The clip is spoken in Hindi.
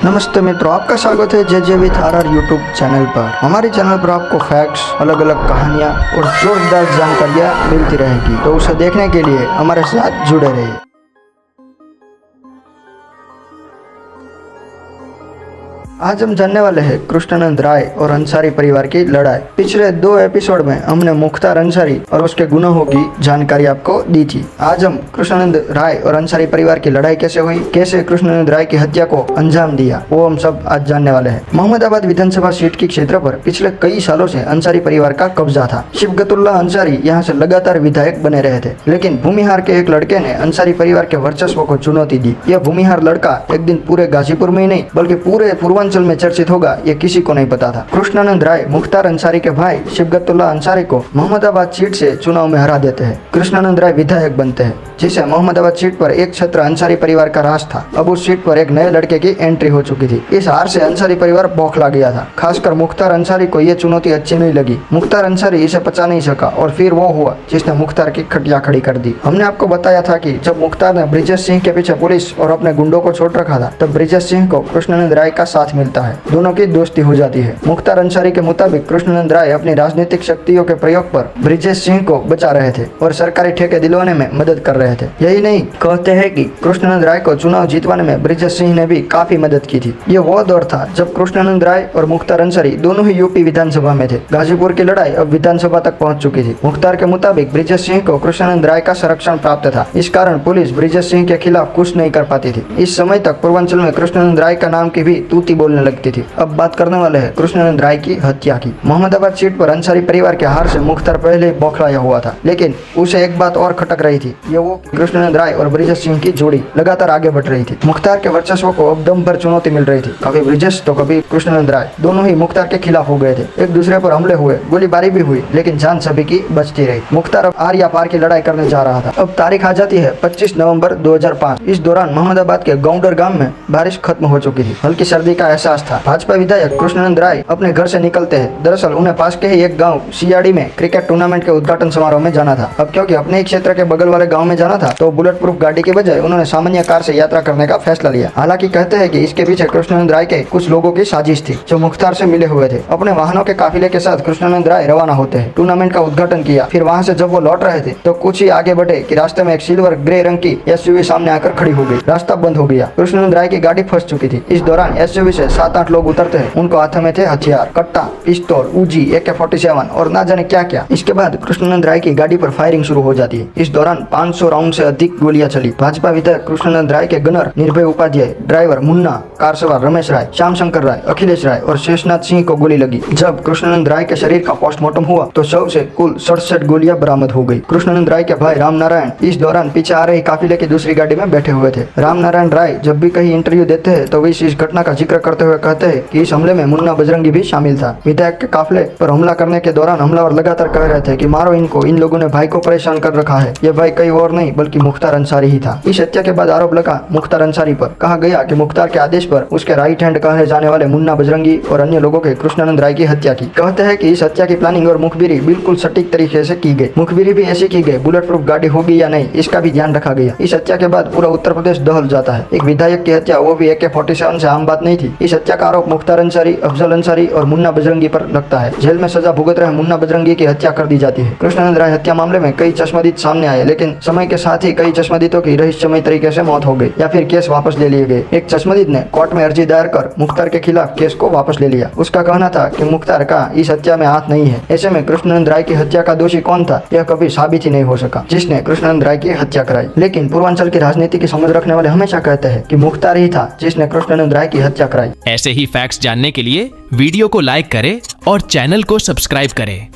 नमस्ते मित्रों, आपका स्वागत है जे विथ आर यूट्यूब चैनल पर। हमारे चैनल पर आपको फैक्ट्स, अलग अलग कहानियाँ और जोरदार जानकारियाँ मिलती रहेगी, तो उसे देखने के लिए हमारे साथ जुड़े रहिए। आज हम जानने वाले हैं कृष्णानंद राय और अंसारी परिवार की लड़ाई। पिछले 2 एपिसोड में हमने मुख्तार अंसारी और उसके गुनाहों की जानकारी आपको दी थी। आज हम कृष्णानंद राय और अंसारी परिवार की लड़ाई कैसे हुई, कैसे कृष्णानंद राय की हत्या को अंजाम दिया, वो हम सब आज जानने वाले हैं। मोहम्मदाबाद विधानसभा सीट की क्षेत्र पर पिछले कई सालों से अंसारी परिवार का कब्जा था। शिफगतुल्लाह अंसारी यहाँ से लगातार विधायक बने रहे थे, लेकिन भूमिहार के एक लड़के ने अंसारी परिवार के वर्चस्व को चुनौती दी। यह भूमिहार लड़का एक दिन पूरे गाजीपुर में ही नहीं बल्कि पूरे पूर्वांचल में चर्चित होगा, ये किसी को नहीं पता था। कृष्णानंद राय मुख्तार अंसारी के भाई शिफगतुल्लाह अंसारी को मोहम्मदाबाद सीट से चुनाव में हरा देते हैं। कृष्णानंद राय विधायक बनते हैं, जिसे मोहम्मदाबाद सीट पर एक क्षेत्र अंसारी परिवार का राज था। अब उस सीट पर एक नए लड़के की एंट्री हो चुकी थी। इस हार से अंसारी परिवार बौखला गया था। खासकर मुख्तार अंसारी को यह चुनौती अच्छी नहीं लगी। मुख्तार अंसारी इसे पचा नहीं सका और फिर वो हुआ जिसने मुख्तार की खटिया खड़ी कर दी। हमने आपको बताया था कि जब मुख्तार ने ब्रिजेश सिंह के पीछे पुलिस और अपने गुंडों को छोड़ रखा था, तब ब्रिजेश सिंह को कृष्णानंद राय का साथ मिलता है। दोनों की दोस्ती हो जाती है। मुख्तार अंसारी के मुताबिक कृष्णानंद राय अपनी राजनीतिक शक्तियों के प्रयोग पर ब्रिजेश सिंह को बचा रहे थे और सरकारी ठेके दिलवाने में मदद कर रहे थे। यही नहीं, कहते हैं कि कृष्णानंद राय को चुनाव जीतवाने में ब्रिजेश सिंह ने भी काफी मदद की थी। ये वो दौर था जब कृष्णानंद राय और मुख्तार अंसारी दोनों ही यूपी विधानसभा में थे। गाजीपुर की लड़ाई अब विधानसभा तक पहुंच चुकी थी। मुख्तार के मुताबिक ब्रिजेश सिंह को कृष्णानंद राय का संरक्षण प्राप्त था। इस कारण पुलिस ब्रिजेश सिंह के खिलाफ कुछ नहीं कर पाती थी। इस समय तक पूर्वांचल में कृष्णानंद राय का नाम की भी तूती बोलने लगती थी। अब बात करने वाले हैं कृष्णानंद राय की हत्या की। मोहम्मदाबाद सीट पर अंसारी परिवार के हार से मुख्तार पहले ही बौखलाया हुआ था, लेकिन उसे एक बात और खटक रही थी। ये वो कृष्णानंद राय और ब्रिजेश सिंह की जोड़ी लगातार आगे बढ़ रही थी। मुख्तार के वर्चस्व को अब दम भर चुनौती मिल रही थी। कभी ब्रिजेश तो कभी कृष्णानंद राय, दोनों ही मुख्तार के खिलाफ हो गए थे। एक दूसरे पर हमले हुए, गोलीबारी भी हुई, लेकिन जान सभी की बचती रही। मुख्तार अब आर या पार की लड़ाई करने जा रहा था। अब तारीख आ जाती है 25 नवंबर 2005। इस दौरान मोहम्मदाबाद के गौंडर गांव में बारिश खत्म हो चुकी थी। हल्की सर्दी का एहसास था। भाजपा विधायक कृष्णानंद राय अपने घर से निकलते हैं। दरअसल उन्हें पास के ही एक गांव सियाड़ी में क्रिकेट टूर्नामेंट के उद्घाटन समारोह में जाना था। अब क्योंकि अपने ही क्षेत्र के बगल वाले गांव में जाना था, तो बुलेट प्रूफ गाड़ी के बजाय उन्होंने सामान्य कार से यात्रा करने का फैसला लिया। हालांकि कहते हैं कि इसके पीछे कृष्णानंद राय के कुछ लोगों की साजिश थी, जो मुख्तार से मिले हुए थे। अपने वाहनों के काफिले के साथ कृष्णानंद राय रवाना होते हैं। टूर्नामेंट का उद्घाटन किया। फिर वहाँ से जब वो लौट रहे थे, तो कुछ ही आगे बढ़े कि रास्ते में एक सिल्वर ग्रे रंग की एसयूवी सामने आकर खड़ी हो गई। रास्ता बंद हो गया। कृष्णानंद राय की गाड़ी फंस चुकी थी। इस दौरान एसयूवी से 7-8 लोग उतरते हैं। उनको हाथों में थे हथियार, कट्टा, पिस्तौल, उजी, AK-47 और ना जाने क्या क्या। इसके बाद कृष्णानंद राय की गाड़ी पर फायरिंग शुरू हो जाती है। इस दौरान 500 राउंड से अधिक गोलियां चली। भाजपा विधायक कृष्णानंद राय के गनर निर्भय उपाध्याय, ड्राइवर मुन्ना, कार सवार रमेश राय, श्याम शंकर राय, अखिलेश राय और शेषनाथ सिंह को गोली लगी। जब कृष्णानंद राय के शरीर का पोस्टमार्टम हुआ, तो शव से कुल 67 गोलियां बरामद हो गई। कृष्णानंद राय के भाई राम नारायण इस दौरान पीछे आ रही काफिले की दूसरी गाड़ी में बैठे हुए थे। राम नारायण राय जब भी कहीं इंटरव्यू देते हैं, तो वे इस घटना का जिक्र करते हुए कहते हैं कि इस हमले में मुन्ना बजरंगी भी शामिल था। विधायक के काफिले पर हमला करने के दौरान हमलावर लगातार कह रहे थे कि मारो इनको, इन लोगों ने भाई को परेशान कर रखा है। ये भाई कई और नहीं बल्कि मुख्तार अंसारी ही था। इस हत्या के बाद आरोप लगा मुख्तार अंसारी पर। कहा गया कि मुख्तार के आदेश पर उसके राइट हैंड कहे जाने वाले मुन्ना बजरंगी और अन्य लोगों के कृष्णानंद राय की हत्या की। कहते हैं कि इस हत्या की प्लानिंग और मुखबिरी बिल्कुल सटीक तरीके से की गई। मुखबिरी भी ऐसी की गई, बुलेट प्रूफ गाड़ी होगी या नहीं, इसका भी ध्यान रखा गया। इस हत्या के बाद पूरा उत्तर प्रदेश दहल जाता है। एक विधायक की हत्या, वो भी AK-47 से आम बात नहीं थी। इस हत्या का आरोप मुख्तार अंसारी, अफजल अंसारी और मुन्ना बजरंगी पर लगता है। जेल में सजा भुगत रहे मुन्ना बजरंगी की हत्या कर दी जाती है। कृष्णानंद राय हत्या मामले में कई चश्मदीद सामने आए, लेकिन समय के साथ ही कई चश्मदीदों की रहस्यमय तरीके से मौत हो गई या फिर केस वापस ले लिए गए। एक चश्मदीद ने कोर्ट में अर्जी दायर कर मुख्तार के खिलाफ केस को वापस ले लिया। उसका कहना था कि मुख्तार का इस हत्या में हाथ नहीं है। ऐसे में कृष्णानंद राय की हत्या का दोषी कौन था, यह कभी साबित ही नहीं हो सका, जिसने कृष्णानंद राय की हत्या कराई। लेकिन पूर्वांचल की राजनीति की समझ रखने वाले हमेशा कहते हैं कि मुख्तार ही था जिसने कृष्णानंद राय की हत्या कराई। ऐसे ही फैक्ट्स जानने के लिए वीडियो को लाइक करें और चैनल को सब्सक्राइब करें।